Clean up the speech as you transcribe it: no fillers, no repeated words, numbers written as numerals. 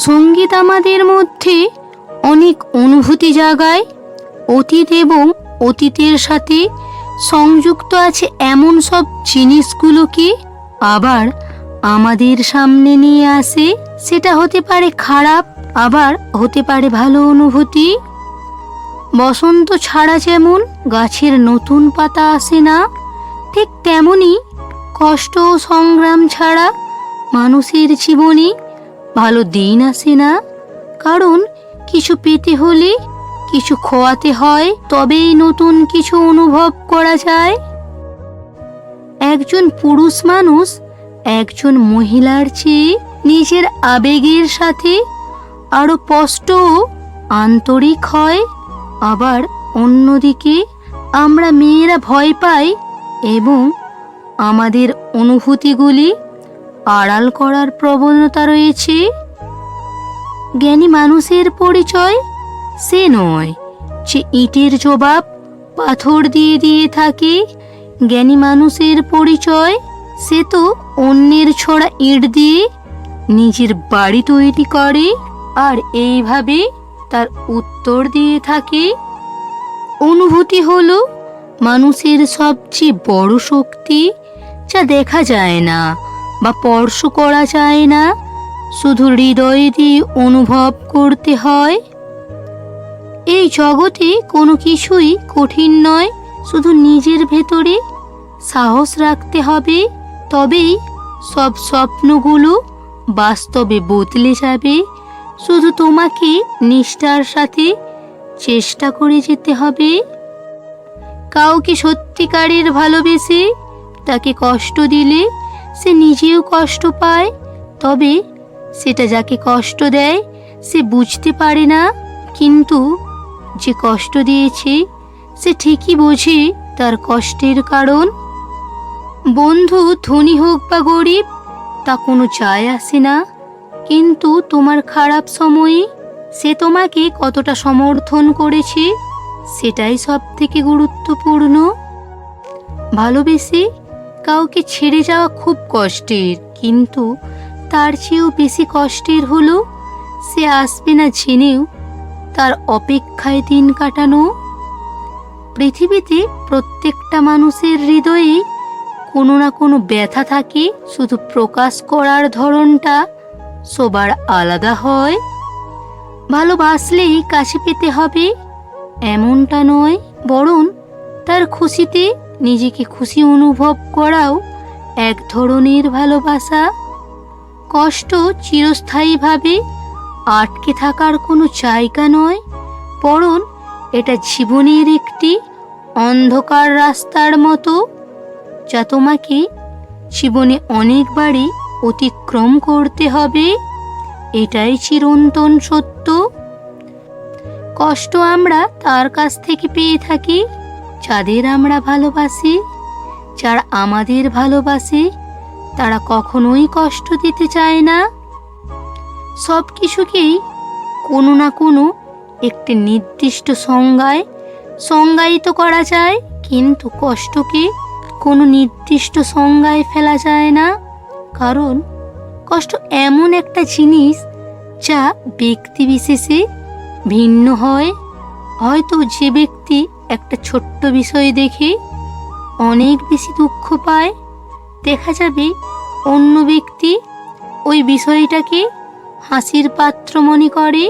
সঙ্গীত আমাদের মধ্যে অনেক অনুভূতি জাগায়। অতীত এবং অতীতের সাথে সংযুক্ত আছে এমন সব জিনিসগুলোকে আবার আমাদের সামনে নিয়ে আসে। সেটা হতে পারে খারাপ, আবার হতে পারে ভালো অনুভূতি। বসন্ত ছাড়া যেমন গাছের নতুন পাতা আসে না, ঠিক তেমনি কষ্ট ও সংগ্রাম ছাড়া মানুষের জীবনে ভালো দিন আসে না। কারণ কিছু পেতে হলে কিছু খোয়াতে হয়, তবেই নতুন কিছু অনুভব করা যায়। একজন পুরুষ মানুষ একজন মহিলার চেয়ে নিজের আবেগের সাথে আরো স্পষ্ট ও আন্তরিক হয়। আবার অন্যদিকে আমরা মেয়েরা ভয় পাই এবং আমাদের অনুভূতিগুলি আড়াল করার প্রবণতা রয়েছে। জ্ঞানী মানুষের পরিচয় সে নয় যে ইটের জবাব পাথর দিয়ে দিয়ে থাকে। জ্ঞানী মানুষের পরিচয় সে তো অন্যের ছোড়া ইট দিয়ে নিজের বাড়ি তৈরি করে আর এইভাবে তার উত্তর দিয়ে থাকে। অনুভূতি হলো মানুষের সবচেয়ে বড় শক্তি, যা দেখা যায় না বা স্পর্শ করা যায় না, শুধু হৃদয় দিয়ে অনুভব করতে হয়। এই জগতে কোনো কিছুই কঠিন নয়, শুধু নিজের ভেতরে সাহস রাখতে হবে, তবেই সব স্বপ্নগুলো বাস্তবে বদলে যাবে। শুধু তোমাকে নিষ্ঠার সাথে চেষ্টা করে যেতে হবে। কাউকে সত্যিকারের ভালোবেসে তাকে কষ্ট দিলে সে নিজেও কষ্ট পায়, তবে সেটা যাকে কষ্ট দেয় সে বুঝতে পারে না, কিন্তু যে কষ্ট দিয়েছে সে ঠিকই বোঝে তার কষ্টের কারণ। বন্ধু ধনী হোক বা গরিব তা কোনো যায় আসে না, কিন্তু তোমার খারাপ সময়ে সে তোমাকে কতটা সমর্থন করেছে সেটাই সব থেকে গুরুত্বপূর্ণ। ভালোবেসে কাউকে ছেড়ে যাওয়া খুব কষ্টের, কিন্তু তার চেয়েও বেশি কষ্টের হলো সে আসবে না জেনেও তার অপেক্ষায় দিন কাটানো। পৃথিবীতে প্রত্যেকটা মানুষের হৃদয়ে কোনো না কোনো ব্যথা থাকে, শুধু প্রকাশ করার ধরনটা সবার আলাদা হয়। ভালোবাসলেই কাছে পেতে হবে এমনটা নয়, বরং তার খুশিতে নিজেকে খুশি অনুভব করাও এক ধরনের ভালোবাসা। কষ্ট চিরস্থায়ীভাবে আটকে থাকার কোনো জায়গা নয়, বরং এটা জীবনের একটি অন্ধকার রাস্তার মতো, যা তোমাকে জীবনে অনেকবারই অতিক্রম করতে হবে। এটাই চিরন্তন সত্য। কষ্ট আমরা তার কাছ থেকে পেয়ে থাকি যাদের আমরা ভালোবাসি। যারা আমাদের ভালোবাসে তারা কখনোই কষ্ট দিতে চায় না। সব কিছুকেই কোনো না কোনো একটি নির্দিষ্ট সংজ্ঞায় সংজ্ঞায়িত করা যায়, কিন্তু কষ্টকে কোনো নির্দিষ্ট সংজ্ঞায় ফেলা যায় না। কারণ কষ্ট এমন একটা জিনিস যা ব্যক্তি বিশেষে ভিন্ন হয়। হয়তো যে ব্যক্তি একটা ছোট্ট বিষয় দেখে অনেক বেশি দুঃখ পায়, দেখা যাবে অন্য ব্যক্তি ওই বিষয়টাকে হাসির পাত্র মনে করে।